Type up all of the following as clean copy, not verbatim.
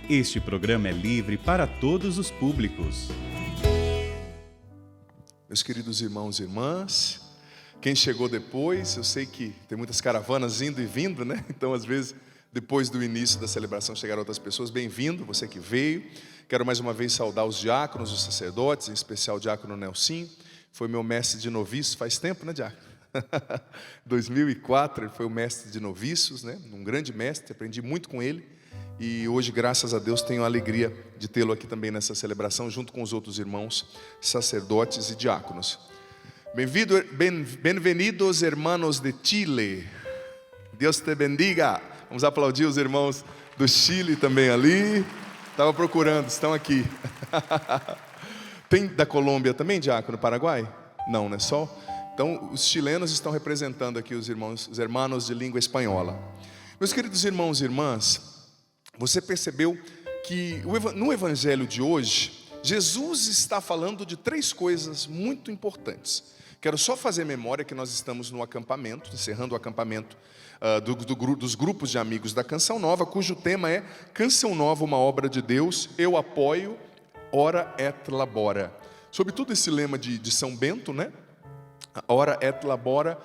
Este programa é livre para todos os públicos. Meus queridos irmãos e irmãs, quem chegou depois, eu sei que tem muitas caravanas indo e vindo, né? Então, às vezes, depois do início da celebração, chegaram outras pessoas. Bem-vindo, você que veio. Quero mais uma vez saudar os diáconos, os sacerdotes, em especial o diácono Nelsinho. Foi meu mestre de noviços, faz tempo, né, diácono? 2004, ele foi o mestre de noviços, né? Um grande mestre, aprendi muito com ele. E hoje, graças a Deus, tenho a alegria de tê-lo aqui também nessa celebração, junto com os outros irmãos, sacerdotes e diáconos. Bem-vindos, hermanos de Chile. Deus te bendiga. Vamos aplaudir os irmãos do Chile também ali. Estava procurando, estão aqui. Tem da Colômbia também, diácono, Paraguai? Não, né? Só? Então, os chilenos estão representando aqui os irmãos de língua espanhola. Meus queridos irmãos e irmãs, você percebeu que no evangelho de hoje, Jesus está falando de três coisas muito importantes. Quero só fazer memória que nós estamos no acampamento, encerrando o acampamento dos grupos de amigos da Canção Nova, cujo tema é Canção Nova, uma obra de Deus, eu apoio, ora et labora. Sobretudo esse lema de São Bento, né? Ora et labora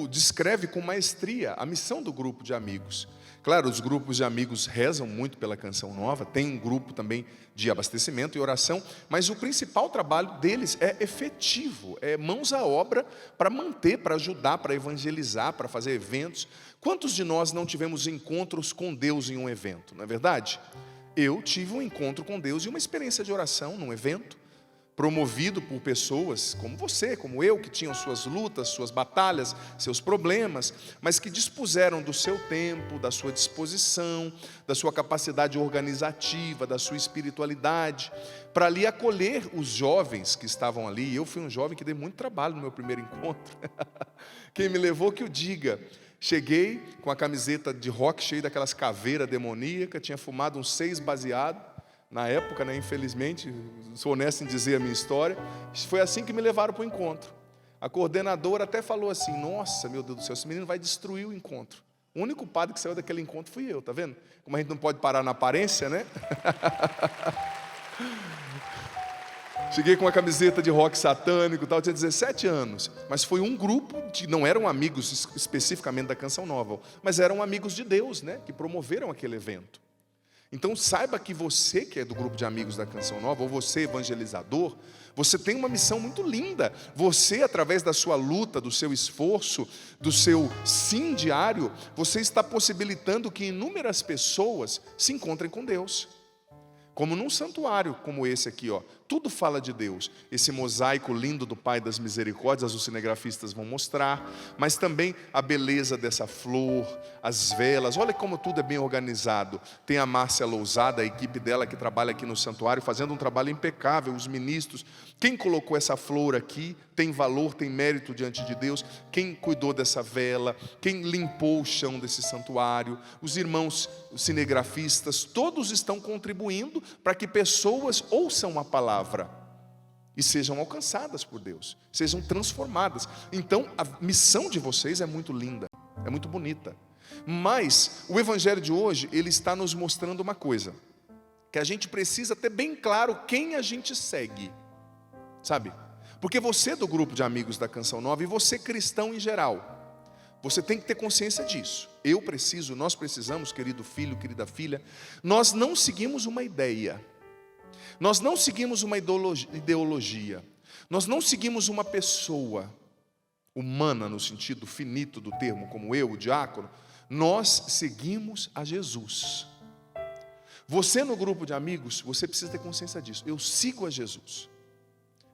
descreve com maestria a missão do grupo de amigos. Claro, os grupos de amigos rezam muito pela Canção Nova, tem um grupo também de abastecimento e oração, mas o principal trabalho deles é efetivo, é mãos à obra para manter, para ajudar, para evangelizar, para fazer eventos. Quantos de nós não tivemos encontros com Deus em um evento, não é verdade? Eu tive um encontro com Deus e uma experiência de oração num evento, promovido por pessoas como você, como eu, que tinham suas lutas, suas batalhas, seus problemas, mas que dispuseram do seu tempo, da sua disposição, da sua capacidade organizativa, da sua espiritualidade, para ali acolher os jovens que estavam ali. Eu fui um jovem que dei muito trabalho no meu primeiro encontro. Quem me levou que o diga. Cheguei com a camiseta de rock cheia daquelas caveiras demoníacas, tinha fumado uns 6 baseados. Na época, né, infelizmente, sou honesto em dizer a minha história, foi assim que me levaram para o encontro. A coordenadora até falou assim: nossa, meu Deus do céu, esse menino vai destruir o encontro. O único padre que saiu daquele encontro fui eu, tá vendo? Como a gente não pode parar na aparência, né? Cheguei com uma camiseta de rock satânico e tal, tinha 17 anos. Mas foi um grupo que não eram amigos especificamente da Canção Nova, mas eram amigos de Deus, né, que promoveram aquele evento. Então saiba que você que é do grupo de amigos da Canção Nova, ou você evangelizador, você tem uma missão muito linda. Você, através da sua luta, do seu esforço, do seu sim diário, você está possibilitando que inúmeras pessoas se encontrem com Deus. Como num santuário como esse aqui, ó, tudo fala de Deus. Esse mosaico lindo do Pai das Misericórdias, os cinegrafistas vão mostrar, mas também a beleza dessa flor, as velas, olha como tudo é bem organizado. Tem a Márcia Lousada, a equipe dela que trabalha aqui no santuário, fazendo um trabalho impecável, os ministros. Quem colocou essa flor aqui tem valor, tem mérito diante de Deus. Quem cuidou dessa vela, quem limpou o chão desse santuário, os irmãos cinegrafistas, todos estão contribuindo para que pessoas ouçam a palavra e sejam alcançadas por Deus, sejam transformadas. Então a missão de vocês é muito linda, é muito bonita. Mas o evangelho de hoje, ele está nos mostrando uma coisa, que a gente precisa ter bem claro quem a gente segue, sabe? Porque você é do grupo de amigos da Canção Nova e você cristão em geral, você tem que ter consciência disso. Nós precisamos, querido filho, querida filha, nós não seguimos uma ideia, nós não seguimos uma ideologia, nós não seguimos uma pessoa humana no sentido finito do termo, como eu, o diácono. Nós seguimos a Jesus. Você no grupo de amigos, você precisa ter consciência disso. Eu sigo a Jesus.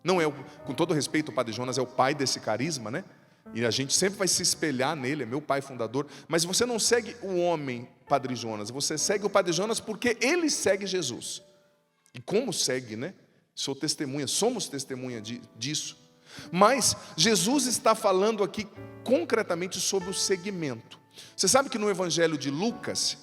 Não é, com todo respeito, o Padre Jonas é o pai desse carisma, né? E a gente sempre vai se espelhar nele, é meu pai fundador. Mas você não segue o homem Padre Jonas, você segue o Padre Jonas porque ele segue Jesus. E como segue, né? Somos testemunha disso. Mas Jesus está falando aqui concretamente sobre o seguimento. Você sabe que no Evangelho de Lucas,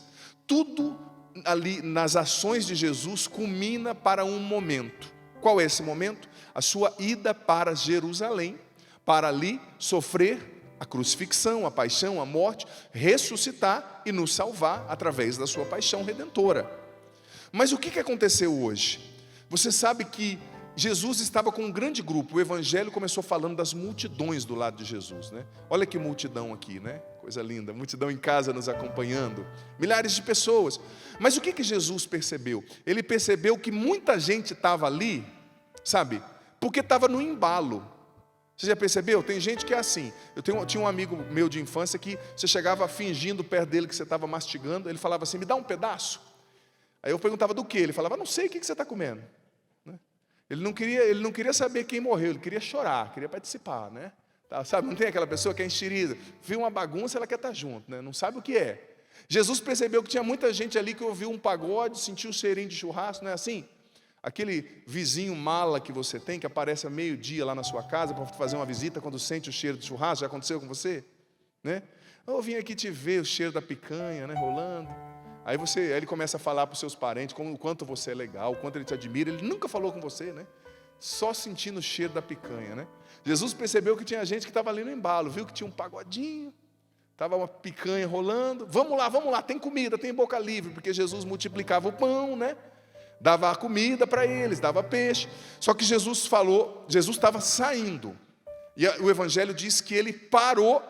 tudo ali nas ações de Jesus culmina para um momento. Qual é esse momento? A sua ida para Jerusalém, para ali sofrer a crucifixão, a paixão, a morte, ressuscitar e nos salvar através da sua paixão redentora. Mas o que aconteceu hoje? Você sabe que Jesus estava com um grande grupo. O evangelho começou falando das multidões do lado de Jesus, né? Olha que multidão aqui, né? Coisa linda, multidão em casa nos acompanhando, milhares de pessoas. Mas o que Jesus percebeu? Ele percebeu que muita gente estava ali, sabe? Porque estava no embalo. Você já percebeu? Tem gente que é assim. Tinha um amigo meu de infância que você chegava fingindo perto dele que você estava mastigando. Ele falava assim, me dá um pedaço. Aí eu perguntava do que? Ele falava, não sei o que você está comendo. Ele não queria saber quem morreu, ele queria chorar, queria participar, né? Sabe, não tem aquela pessoa que é enxerida, vê uma bagunça, ela quer estar junto, né? Não sabe o que é. Jesus percebeu que tinha muita gente ali que ouviu um pagode, sentiu o cheirinho de churrasco, não é assim? Aquele vizinho mala que você tem, que aparece a meio-dia lá na sua casa para fazer uma visita quando sente o cheiro de churrasco, já aconteceu com você? Né? Eu vim aqui te ver o cheiro da picanha, né, rolando. Aí ele começa a falar para os seus parentes o quanto você é legal, o quanto ele te admira. Ele nunca falou com você, né? Só sentindo o cheiro da picanha, né? Jesus percebeu que tinha gente que estava ali no embalo, viu que tinha um pagodinho, estava uma picanha rolando. Vamos lá, tem comida, tem boca livre, porque Jesus multiplicava o pão, né? Dava comida para eles, dava peixe. Só que Jesus estava saindo. E o evangelho diz que ele parou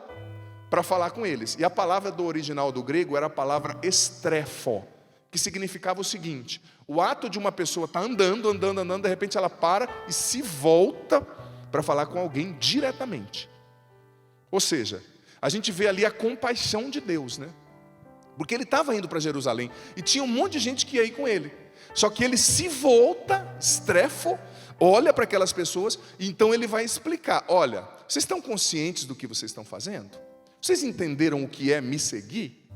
para falar com eles. E a palavra do original do grego era a palavra estrefo, que significava o seguinte: o ato de uma pessoa estar andando, de repente ela para e se volta para falar com alguém diretamente. Ou seja, a gente vê ali a compaixão de Deus, né? Porque ele estava indo para Jerusalém e tinha um monte de gente que ia ir com ele. Só que ele se volta, estrefo, olha para aquelas pessoas, e então ele vai explicar: olha, vocês estão conscientes do que vocês estão fazendo? Vocês entenderam o que é me seguir?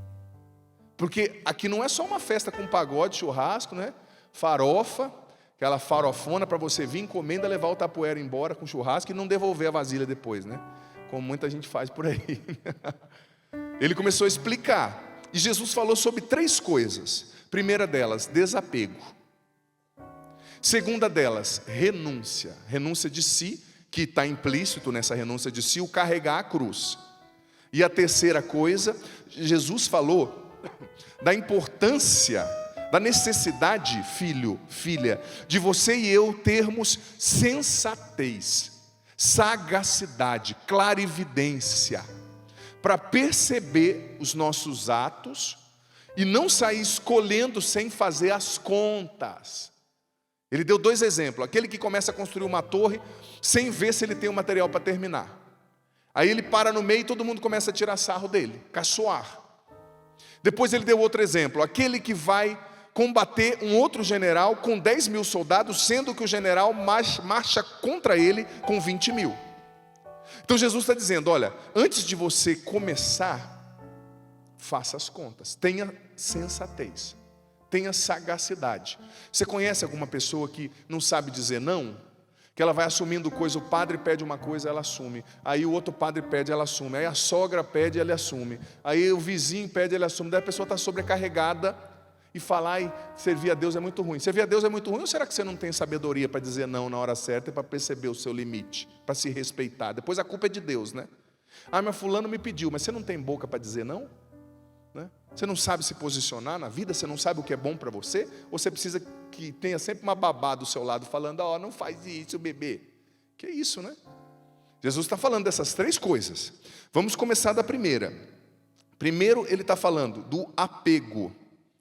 Porque aqui não é só uma festa com pagode, churrasco, né? Farofa, aquela farofona para você vir, encomenda, levar o tapoeira embora com churrasco e não devolver a vasilha depois, né? Como muita gente faz por aí. Ele começou a explicar. E Jesus falou sobre 3 coisas. Primeira delas, desapego. Segunda delas, renúncia. Renúncia de si, que está implícito nessa renúncia de si, o carregar a cruz. E a terceira coisa, Jesus falou da importância, da necessidade, filho, filha, de você e eu termos sensatez, sagacidade, clarividência, para perceber os nossos atos e não sair escolhendo sem fazer as contas. Ele deu 2 exemplos. Aquele que começa a construir uma torre sem ver se ele tem o material para terminar. Aí ele para no meio e todo mundo começa a tirar sarro dele, caçoar. Depois ele deu outro exemplo. Aquele que vai combater um outro general com 10 mil soldados, sendo que o general marcha contra ele com 20 mil. Então Jesus está dizendo: olha, antes de você começar, faça as contas, tenha sensatez, tenha sagacidade. Você conhece alguma pessoa que não sabe dizer não? Que ela vai assumindo coisa, o padre pede uma coisa, ela assume. Aí o outro padre pede, ela assume. Aí a sogra pede, ela assume. Aí o vizinho pede, ele assume. Daí a pessoa está sobrecarregada e falar e servir a Deus é muito ruim. Servir a Deus é muito ruim, ou será que você não tem sabedoria para dizer não na hora certa e para perceber o seu limite, para se respeitar? Depois a culpa é de Deus, né? Ah, mas fulano me pediu, mas você não tem boca para dizer não? Né? Você não sabe se posicionar na vida? Você não sabe o que é bom para você? Ou você precisa que tenha sempre uma babá do seu lado falando: ó, não faz isso, bebê. Que é isso, né? Jesus está falando dessas 3 coisas. Vamos começar da primeira. Primeiro ele está falando do apego,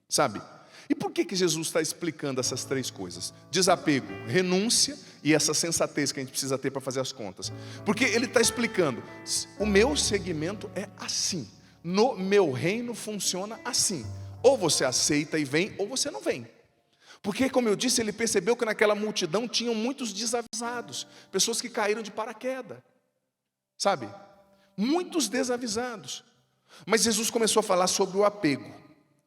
sabe? E por que Jesus está explicando essas 3 coisas? Desapego, renúncia e essa sensatez que a gente precisa ter para fazer as contas. Porque ele está explicando: o meu segmento é assim. No meu reino funciona assim. Ou você aceita e vem, ou você não vem. Porque, como eu disse, ele percebeu que naquela multidão tinham muitos desavisados, pessoas que caíram de paraquedas, sabe? Muitos desavisados. Mas Jesus começou a falar sobre o apego.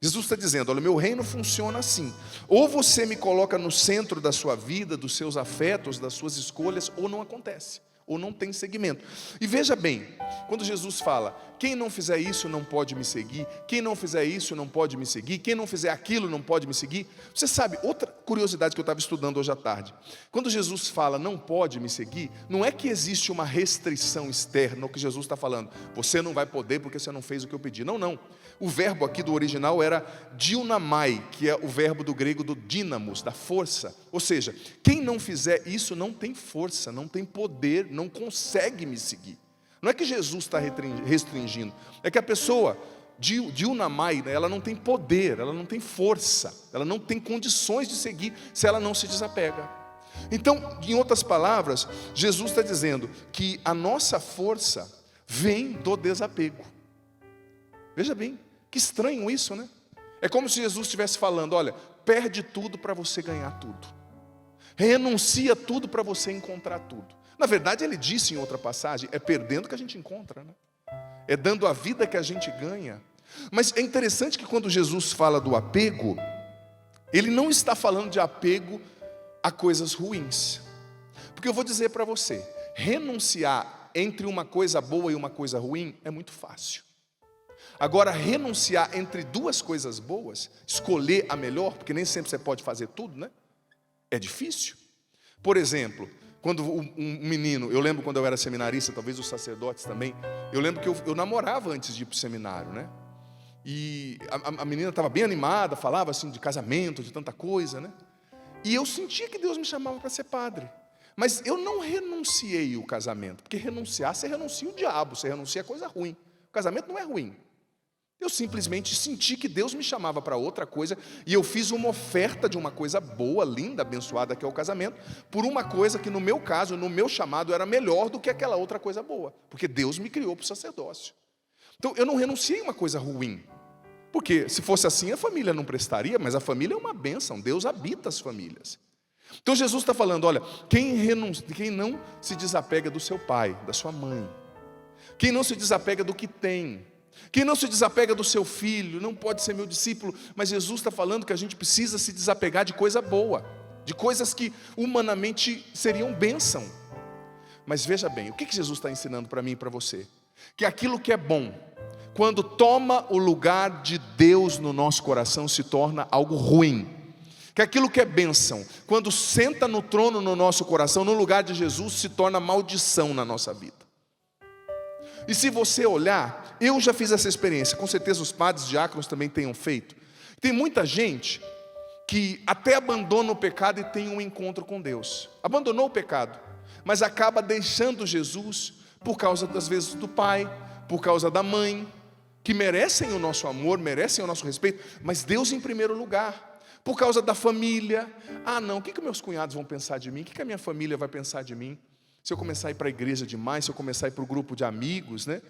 Jesus está dizendo: olha, o meu reino funciona assim. Ou você me coloca no centro da sua vida, dos seus afetos, das suas escolhas, ou não acontece. Ou não tem segmento. E veja bem, quando Jesus fala: quem não fizer isso não pode me seguir, quem não fizer isso não pode me seguir, quem não fizer aquilo não pode me seguir. Você sabe, outra curiosidade que eu estava estudando hoje à tarde: quando Jesus fala não pode me seguir, não é que existe uma restrição externa, o que Jesus está falando: você não vai poder porque você não fez o que eu pedi. Não, não. O verbo aqui do original era diunamai, que é o verbo do grego do dínamos, da força. Ou seja, quem não fizer isso não tem força, não tem poder, não consegue me seguir. Não é que Jesus está restringindo, é que a pessoa, diunamai, ela não tem poder, ela não tem força, ela não tem condições de seguir se ela não se desapega. Então, em outras palavras, Jesus está dizendo que a nossa força vem do desapego. Veja bem, que estranho isso, né? É como se Jesus estivesse falando, olha, perde tudo para você ganhar tudo. Renuncia tudo para você encontrar tudo. Na verdade, ele disse em outra passagem, é perdendo que a gente encontra, né? É dando a vida que a gente ganha. Mas é interessante que quando Jesus fala do apego, ele não está falando de apego a coisas ruins. Porque eu vou dizer para você, renunciar entre uma coisa boa e uma coisa ruim é muito fácil. Agora, renunciar entre duas coisas boas, escolher a melhor, porque nem sempre você pode fazer tudo, né? É difícil. Por exemplo, quando um menino, eu lembro quando eu era seminarista, talvez os sacerdotes também, eu lembro que eu namorava antes de ir para o seminário, né? E a menina estava bem animada, falava assim de casamento, de tanta coisa, né? E eu sentia que Deus me chamava para ser padre. Mas eu não renunciei o casamento, porque renunciar, você renuncia o diabo, você renuncia a coisa ruim. O casamento não é ruim. Eu simplesmente senti que Deus me chamava para outra coisa e eu fiz uma oferta de uma coisa boa, linda, abençoada, que é o casamento, por uma coisa que no meu caso, no meu chamado, era melhor do que aquela outra coisa boa, porque Deus me criou para o sacerdócio. Então eu não renunciei a uma coisa ruim, porque se fosse assim a família não prestaria, mas a família é uma bênção, Deus habita as famílias. Então Jesus está falando, olha, quem não se desapega do seu pai, da sua mãe, quem não se desapega do que tem, quem não se desapega do seu filho, não pode ser meu discípulo. Mas Jesus está falando que a gente precisa se desapegar de coisa boa, de coisas que humanamente seriam bênção. Mas veja bem, o que Jesus está ensinando para mim e para você? Que aquilo que é bom, quando toma o lugar de Deus no nosso coração, se torna algo ruim. Que aquilo que é bênção, quando senta no trono no nosso coração, no lugar de Jesus, se torna maldição na nossa vida. E se você olhar, eu já fiz essa experiência, com certeza os padres diáconos também tenham feito. Tem muita gente que até abandona o pecado e tem um encontro com Deus. Abandonou o pecado, mas acaba deixando Jesus por causa, às vezes, do pai, por causa da mãe, que merecem o nosso amor, merecem o nosso respeito, mas Deus em primeiro lugar. Por causa da família. Ah não, o que meus cunhados vão pensar de mim? O que a minha família vai pensar de mim? Se eu começar a ir para a igreja demais, se eu começar a ir para o grupo de amigos, né?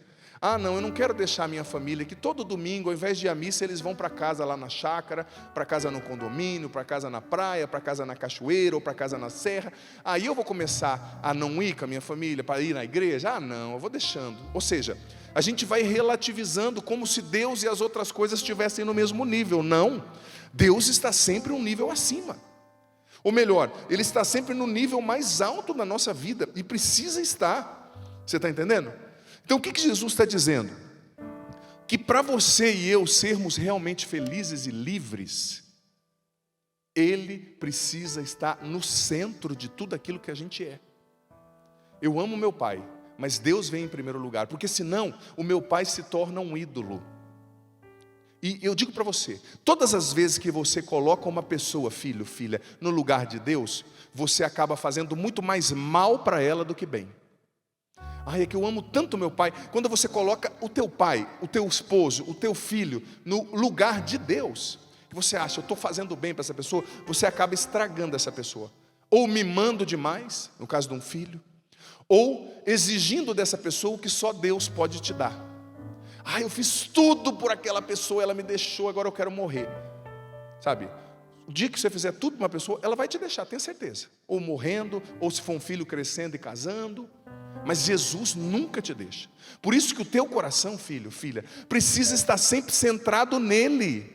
Ah não, eu não quero deixar a minha família, que todo domingo, ao invés de ir à missa, eles vão para casa lá na chácara, para casa no condomínio, para casa na praia, para casa na cachoeira, ou para casa na serra. Aí eu vou começar a não ir com a minha família, para ir na igreja? Ah não, eu vou deixando. Ou seja, a gente vai relativizando como se Deus e as outras coisas estivessem no mesmo nível. Não, Deus está sempre um nível acima. Ou melhor, Ele está sempre no nível mais alto da nossa vida, e precisa estar. Você está entendendo? Então o que Jesus está dizendo? Que para você e eu sermos realmente felizes e livres, Ele precisa estar no centro de tudo aquilo que a gente é. Eu amo meu pai, mas Deus vem em primeiro lugar, porque senão o meu pai se torna um ídolo. E eu digo para você, todas as vezes que você coloca uma pessoa, filho, filha, no lugar de Deus, você acaba fazendo muito mais mal para ela do que bem. Ai, é que eu amo tanto meu pai. Quando você coloca o teu pai, o teu esposo, o teu filho no lugar de Deus, que você acha, eu estou fazendo bem para essa pessoa, você acaba estragando essa pessoa. Ou mimando demais, no caso de um filho, ou exigindo dessa pessoa o que só Deus pode te dar. Ah, eu fiz tudo por aquela pessoa, ela me deixou, agora eu quero morrer. Sabe, o dia que você fizer tudo para uma pessoa, ela vai te deixar, tenha certeza. Ou morrendo, ou se for um filho crescendo e casando. Mas Jesus nunca te deixa. Por isso que o teu coração, filho, filha, precisa estar sempre centrado nele.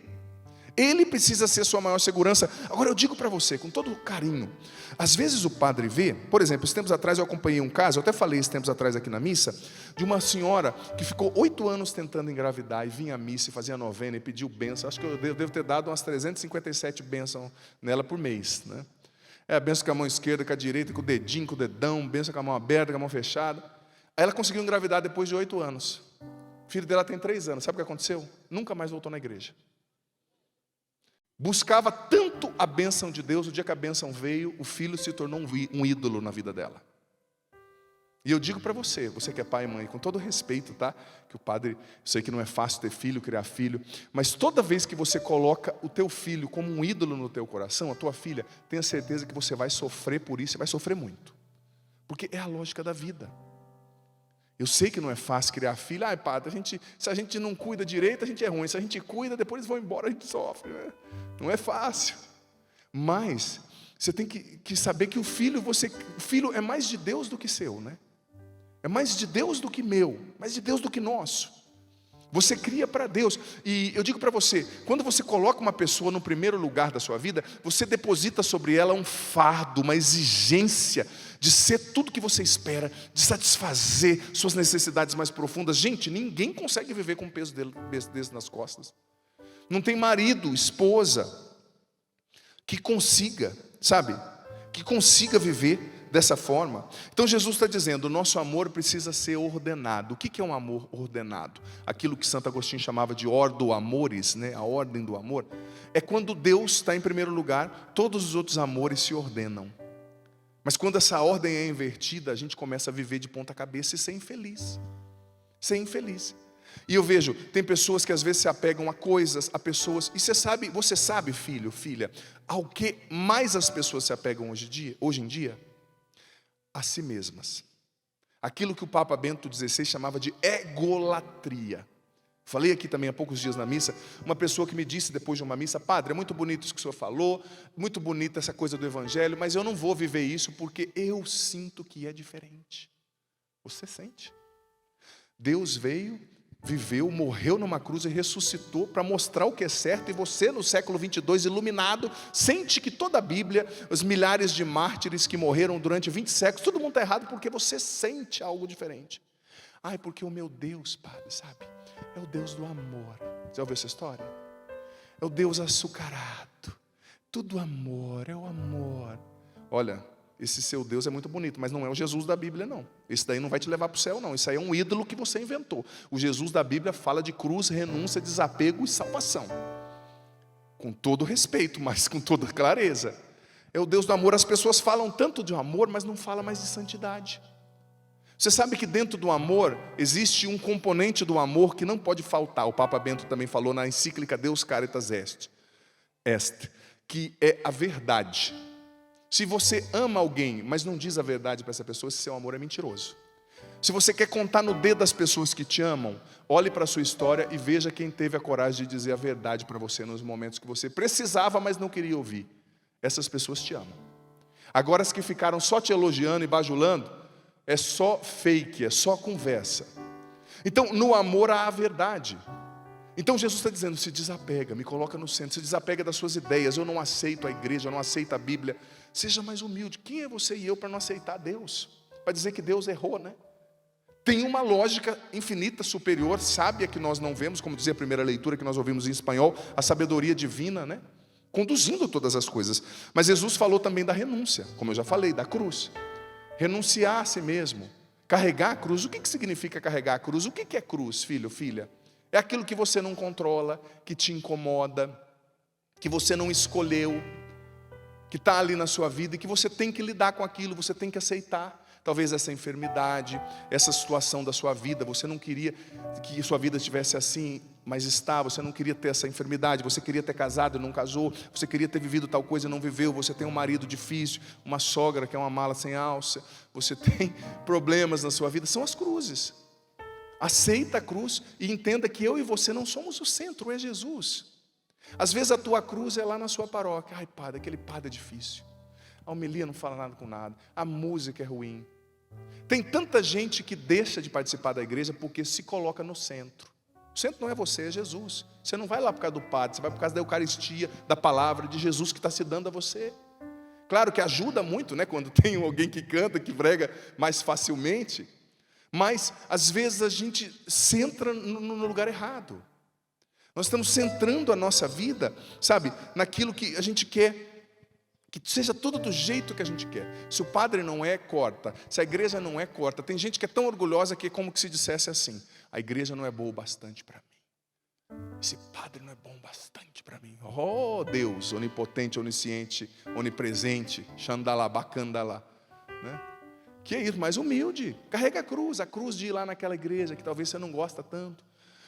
Ele precisa ser sua maior segurança. Agora eu digo para você, com todo carinho, às vezes o padre vê, por exemplo, esses tempos atrás eu acompanhei um caso, eu até falei esses tempos atrás aqui na missa, de uma senhora que ficou 8 anos tentando engravidar, e vinha à missa e fazia novena e pediu bênção. Acho que eu devo ter dado umas 357 bênçãos nela por mês, né? É a bênção com a mão esquerda, com a direita, com o dedinho, com o dedão, bênção com a mão aberta, com a mão fechada. Aí ela conseguiu engravidar depois de 8 anos. O filho dela tem 3 anos. Sabe o que aconteceu? Nunca mais voltou na igreja. Buscava tanto a bênção de Deus, o dia que a bênção veio, o filho se tornou um ídolo na vida dela. E eu digo para você que é pai e mãe, com todo respeito, tá? Que o padre, eu sei que não é fácil ter filho, criar filho, mas toda vez que você coloca o teu filho como um ídolo no teu coração, a tua filha, tenha certeza que você vai sofrer por isso e vai sofrer muito. Porque é a lógica da vida. Eu sei que não é fácil criar filho. Padre, se a gente não cuida direito, a gente é ruim. Se a gente cuida, depois eles vão embora, a gente sofre, né? Não é fácil. Mas você tem que saber que o filho é mais de Deus do que seu, né? É mais de Deus do que meu, mais de Deus do que nosso. Você cria para Deus. E eu digo para você, quando você coloca uma pessoa no primeiro lugar da sua vida, você deposita sobre ela um fardo, uma exigência de ser tudo que você espera, de satisfazer suas necessidades mais profundas. Gente, ninguém consegue viver com um peso desse nas costas. Não tem marido, esposa, que consiga, sabe? Que consiga viver dessa forma. Então Jesus está dizendo, o nosso amor precisa ser ordenado. O que é um amor ordenado? Aquilo que Santo Agostinho chamava de ordo amores, né? A ordem do amor. É quando Deus está em primeiro lugar, todos os outros amores se ordenam. Mas quando essa ordem é invertida, a gente começa a viver de ponta cabeça e ser infeliz. Ser infeliz. E eu vejo, tem pessoas que às vezes se apegam a coisas, a pessoas. E você sabe, filho, filha, ao que mais as pessoas se apegam hoje em dia? A si mesmas. Aquilo que o Papa Bento XVI chamava de egolatria. Falei aqui também há poucos dias na missa, uma pessoa que me disse depois de uma missa, padre, é muito bonito isso que o senhor falou, muito bonita essa coisa do evangelho, mas eu não vou viver isso porque eu sinto que é diferente. Você sente? Deus veio, viveu, morreu numa cruz e ressuscitou para mostrar o que é certo, e você no século 22, iluminado, sente que toda a Bíblia, os milhares de mártires que morreram durante 20 séculos, todo mundo está errado porque você sente algo diferente. Porque o meu Deus, padre, sabe, é o Deus do amor. Já ouviu essa história? É o Deus açucarado, tudo amor, é o amor. Olha, esse seu Deus é muito bonito, mas não é o Jesus da Bíblia, não. Esse daí não vai te levar para o céu, não. Isso aí é um ídolo que você inventou. O Jesus da Bíblia fala de cruz, renúncia, desapego e salvação. Com todo respeito, mas com toda clareza. É o Deus do amor. As pessoas falam tanto de amor, mas não falam mais de santidade. Você sabe que dentro do amor existe um componente do amor que não pode faltar. O Papa Bento também falou na encíclica Deus Caritas Est, que é a verdade. Se você ama alguém, mas não diz a verdade para essa pessoa, esse seu amor é mentiroso. Se você quer contar no dedo das pessoas que te amam, olhe para a sua história e veja quem teve a coragem de dizer a verdade para você nos momentos que você precisava, mas não queria ouvir. Essas pessoas te amam. Agora as que ficaram só te elogiando e bajulando, é só fake, é só conversa. Então, no amor há a verdade. Então Jesus está dizendo, se desapega, me coloca no centro, se desapega das suas ideias. Eu não aceito a igreja, eu não aceito a Bíblia. Seja mais humilde. Quem é você e eu para não aceitar Deus? Para dizer que Deus errou, né? Tem uma lógica infinita, superior, sábia, que nós não vemos, como dizia a primeira leitura que nós ouvimos em espanhol, a sabedoria divina, né? Conduzindo todas as coisas. Mas Jesus falou também da renúncia, como eu já falei, da cruz. Renunciar a si mesmo, carregar a cruz. O que significa carregar a cruz? O que é cruz, filho, filha? É aquilo que você não controla, que te incomoda, que você não escolheu, que está ali na sua vida e que você tem que lidar com aquilo, você tem que aceitar. Talvez essa enfermidade, essa situação da sua vida, você não queria que sua vida estivesse assim, mas está, você não queria ter essa enfermidade, você queria ter casado e não casou, você queria ter vivido tal coisa e não viveu, você tem um marido difícil, uma sogra que é uma mala sem alça, você tem problemas na sua vida, são as cruzes. Aceita a cruz e entenda que eu e você não somos o centro, é Jesus. Às vezes a tua cruz é lá na sua paróquia. Padre, aquele padre é difícil. A homilia não fala nada com nada. A música é ruim. Tem tanta gente que deixa de participar da igreja porque se coloca no centro. O centro não é você, é Jesus. Você não vai lá por causa do padre, você vai por causa da Eucaristia, da palavra de Jesus que está se dando a você. Claro que ajuda muito, né? Quando tem alguém que canta, que prega mais facilmente. Mas às vezes a gente centra no lugar errado. Nós estamos centrando a nossa vida, sabe, naquilo que a gente quer, que seja tudo do jeito que a gente quer. Se o padre não é, corta. Se a igreja não é, corta. Tem gente que é tão orgulhosa que é como que se dissesse assim: a igreja não é boa o bastante para mim. Esse padre não é bom o bastante para mim. Oh, Deus, onipotente, onisciente, onipresente, xandalá, candalá, né? Que é isso, mais humilde. Carrega a cruz de ir lá naquela igreja que talvez você não gosta tanto.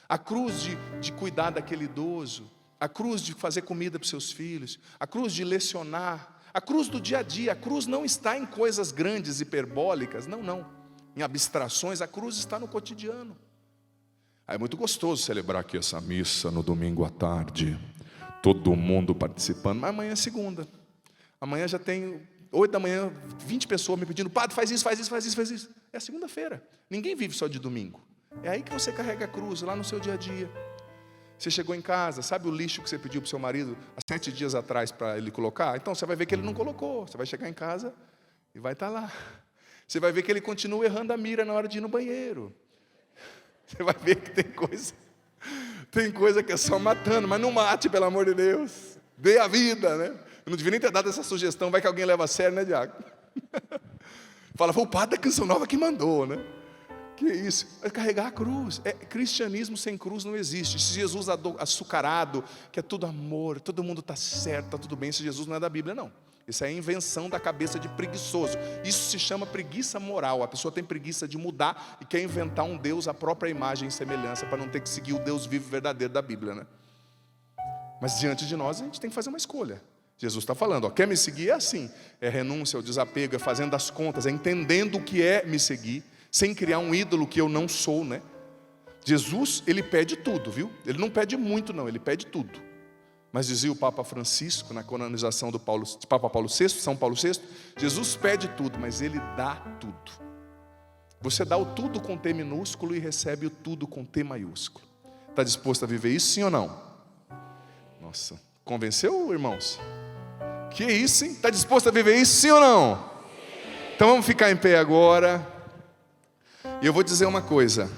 A cruz de cuidar daquele idoso. A cruz de fazer comida para os seus filhos. A cruz de lecionar. A cruz do dia a dia. A cruz não está em coisas grandes, hiperbólicas. Não. Em abstrações, a cruz está no cotidiano. É muito gostoso celebrar aqui essa missa no domingo à tarde. Todo mundo participando. Mas amanhã é segunda. Amanhã já tem 8 da manhã, 20 pessoas me pedindo: padre, faz isso. É segunda-feira. Ninguém vive só de domingo. É aí que você carrega a cruz, lá no seu dia a dia. Você chegou em casa, sabe o lixo que você pediu para o seu marido há 7 dias atrás para ele colocar? Então você vai ver que ele não colocou. Você vai chegar em casa e vai estar lá. Você vai ver que ele continua errando a mira na hora de ir no banheiro. Você vai ver que tem coisa que é só matando, mas não mate, pelo amor de Deus. Dê a vida, né? Eu não devia nem ter dado essa sugestão, vai que alguém leva a sério, né, Diácono? Fala, foi o padre da Canção Nova que mandou, né? Que isso? É carregar a cruz. Cristianismo sem cruz não existe. Esse Jesus açucarado, que é tudo amor, todo mundo está certo, está tudo bem, esse Jesus não é da Bíblia, não. Isso é invenção da cabeça de preguiçoso. Isso se chama preguiça moral. A pessoa tem preguiça de mudar e quer inventar um Deus à própria imagem e semelhança, para não ter que seguir o Deus vivo e verdadeiro da Bíblia, né? Mas diante de nós a gente tem que fazer uma escolha. Jesus está falando, quer me seguir? É assim, é renúncia, é o desapego, é fazendo as contas, é entendendo o que é me seguir, sem criar um ídolo que eu não sou, né? Jesus, ele pede tudo, viu? Ele não pede muito não, ele pede tudo. Mas dizia o Papa Francisco, na canonização do Papa Paulo VI, São Paulo VI, Jesus pede tudo, mas ele dá tudo. Você dá o tudo com T minúsculo e recebe o tudo com T maiúsculo. Está disposto a viver isso, sim ou não? Nossa, convenceu, irmãos? Que isso, hein? Está disposto a viver isso, sim ou não? Então vamos ficar em pé agora. E eu vou dizer uma coisa.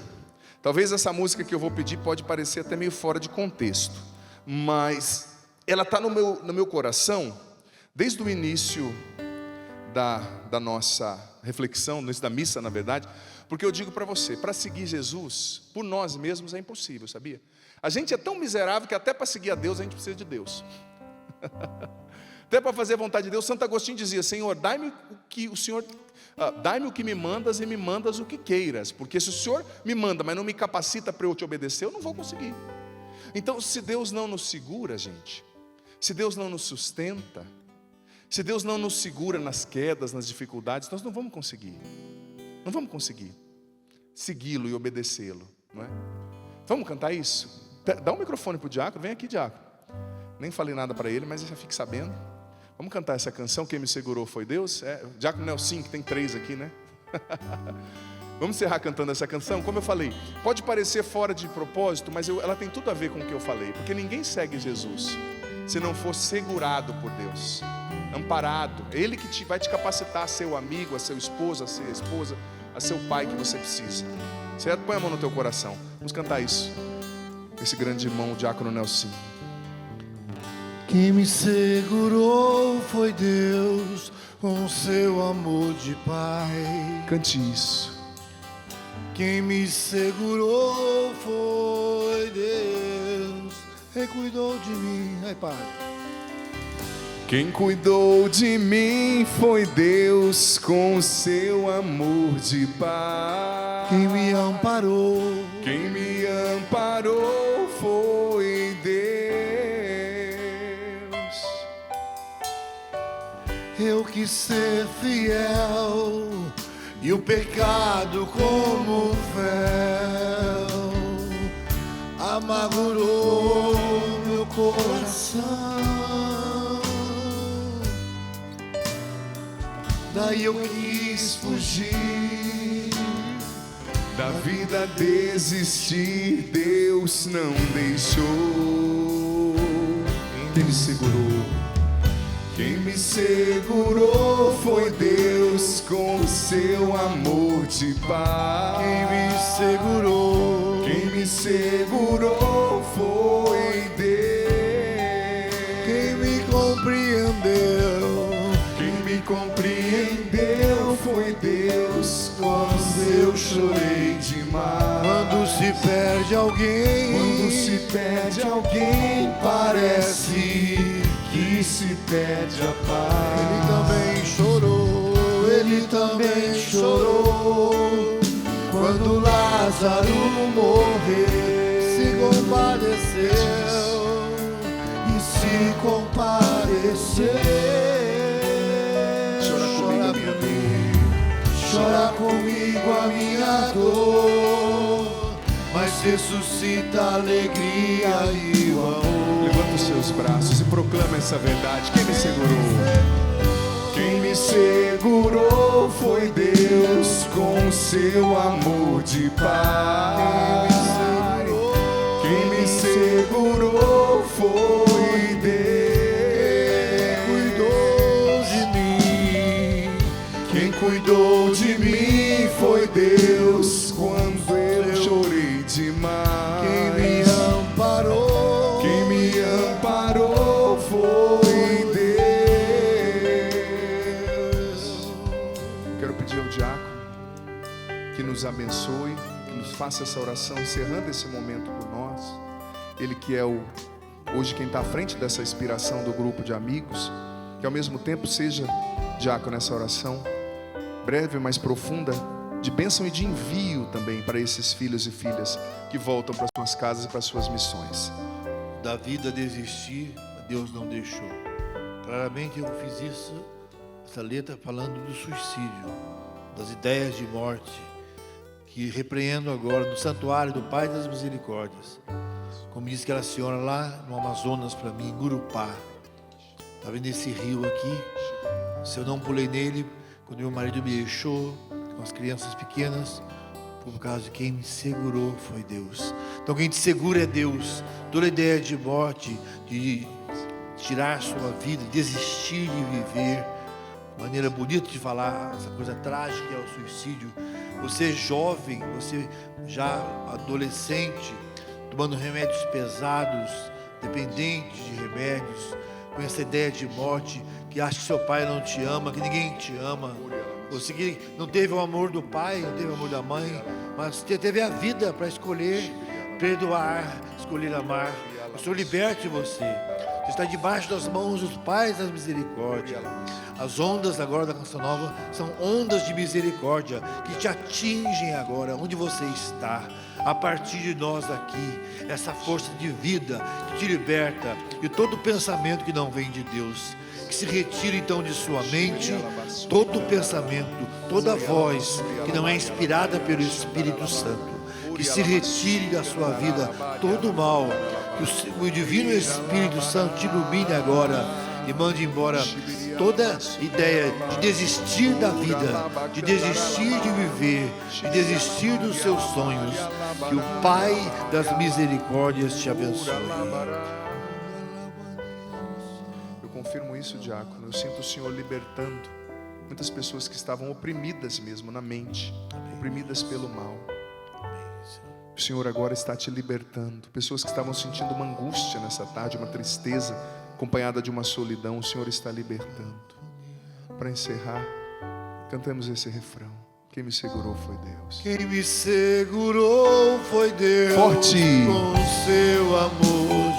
Talvez essa música que eu vou pedir pode parecer até meio fora de contexto, mas ela está no meu coração desde o início da nossa reflexão, no início da missa, na verdade, porque eu digo para você, para seguir Jesus, por nós mesmos é impossível, sabia? A gente é tão miserável que até para seguir a Deus a gente precisa de Deus. Até para fazer a vontade de Deus, Santo Agostinho dizia: Senhor, dai-me o que me mandas e me mandas o que queiras, porque se o Senhor me manda, mas não me capacita para eu te obedecer, eu não vou conseguir. Então, se Deus não nos segura, gente, se Deus não nos sustenta, se Deus não nos segura nas quedas, nas dificuldades, nós não vamos conseguir segui-lo e obedecê-lo, não é? Vamos cantar isso? Dá um microfone para o diácono, vem aqui, diácono. Nem falei nada para ele, mas já fique sabendo. Vamos cantar essa canção, Quem Me Segurou Foi Deus. Diácono Nelson, que tem 3 aqui, né? Vamos encerrar cantando essa canção. Como eu falei, pode parecer fora de propósito, mas ela tem tudo a ver com o que eu falei. Porque ninguém segue Jesus se não for segurado por Deus, amparado. É Ele que vai te capacitar a ser o amigo, a ser o esposo, a ser a esposa, a ser o pai que você precisa. Certo? Põe a mão no teu coração. Vamos cantar isso. Esse grande irmão, o diácono Nelson. Quem me segurou foi Deus com seu amor de Pai. Cante isso. Quem me segurou foi Deus, Ele cuidou de mim. Ai, Pai. Quem cuidou de mim foi Deus com seu amor de Pai. Quem me amparou foi Deus. Eu quis ser fiel e o pecado como fel amargurou meu coração. Daí eu quis fugir, Da vida desistir, Deus não deixou. Quem me segurou? Quem me segurou foi Deus com seu amor de Pai. Quem me segurou foi Deus. Quem me compreendeu foi Deus quando eu chorei demais. quando se perde alguém, Quando se perde alguém, parece que se perde a paz. Ele também chorou. Quando Lázaro morreu, se compadeceu e se compadeceu. Chora comigo a minha dor, mas ressuscita a alegria e o amor. Levanta os seus braços e proclama essa verdade. Quem me segurou? Quem me segurou foi Deus com seu amor de pai. Quem me segurou foi Deus. Cuidou de mim. Quem cuidou de mim foi Deus quando eu chorei demais. Quem me amparou. Quem me amparou foi Deus. Quero pedir ao diácono que nos abençoe, que nos faça essa oração, encerrando esse momento por nós. Ele que é hoje quem está à frente dessa inspiração do grupo de amigos, que ao mesmo tempo seja diácono nessa oração, breve, mas profunda, de bênção e de envio também para esses filhos e filhas que voltam para suas casas e para suas missões. Da vida desistir, Deus não deixou. Claramente eu fiz essa letra falando do suicídio, das ideias de morte, que repreendo agora no santuário do Pai das Misericórdias. Como disse aquela senhora lá no Amazonas para mim, em Gurupá. Está vendo esse rio aqui? Se eu não pulei nele, quando meu marido me deixou, com as crianças pequenas, por causa de quem me segurou foi Deus. Então quem te segura é Deus. Toda ideia de morte, de tirar sua vida, desistir de viver, maneira bonita de falar, essa coisa trágica é o suicídio. Você jovem, você já adolescente, tomando remédios pesados, dependente de remédios, com essa ideia de morte, que acha que seu pai não te ama, que ninguém te ama. Você que não teve o amor do pai, não teve o amor da mãe, mas teve a vida para escolher perdoar, escolher amar. O Senhor liberte você. Você está debaixo das mãos dos pais das misericórdias. As ondas agora da Canção Nova são ondas de misericórdia que te atingem agora, onde você está. A partir de nós aqui, essa força de vida que te liberta de todo pensamento que não vem de Deus. Que se retire então de sua mente todo pensamento, toda voz que não é inspirada pelo Espírito Santo. Que se retire da sua vida todo o mal. Que o Divino Espírito Santo te ilumine agora e mande embora toda ideia de desistir da vida, de desistir de viver, de desistir dos seus sonhos. Que o Pai das Misericórdias te abençoe. Eu confirmo isso, diácono. Eu sinto o Senhor libertando muitas pessoas que estavam oprimidas mesmo na mente, oprimidas pelo mal. O Senhor agora está te libertando. Pessoas que estavam sentindo uma angústia nessa tarde, uma tristeza, acompanhada de uma solidão, o Senhor está libertando. Para encerrar, cantamos esse refrão. Quem me segurou foi Deus. Quem me segurou foi Deus. Forte. Com seu amor.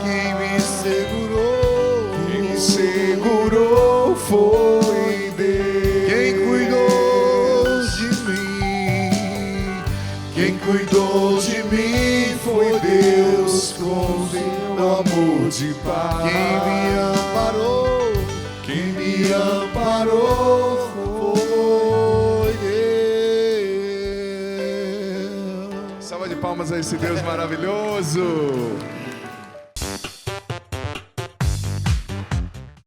Quem me segurou. Quem me segurou foi Deus. Quem cuidou de mim. Quem cuidou de mim foi Deus com seu amor de pai. Quem me amparou. Quem me amparou foi Deus. Salva de palmas a esse Deus maravilhoso.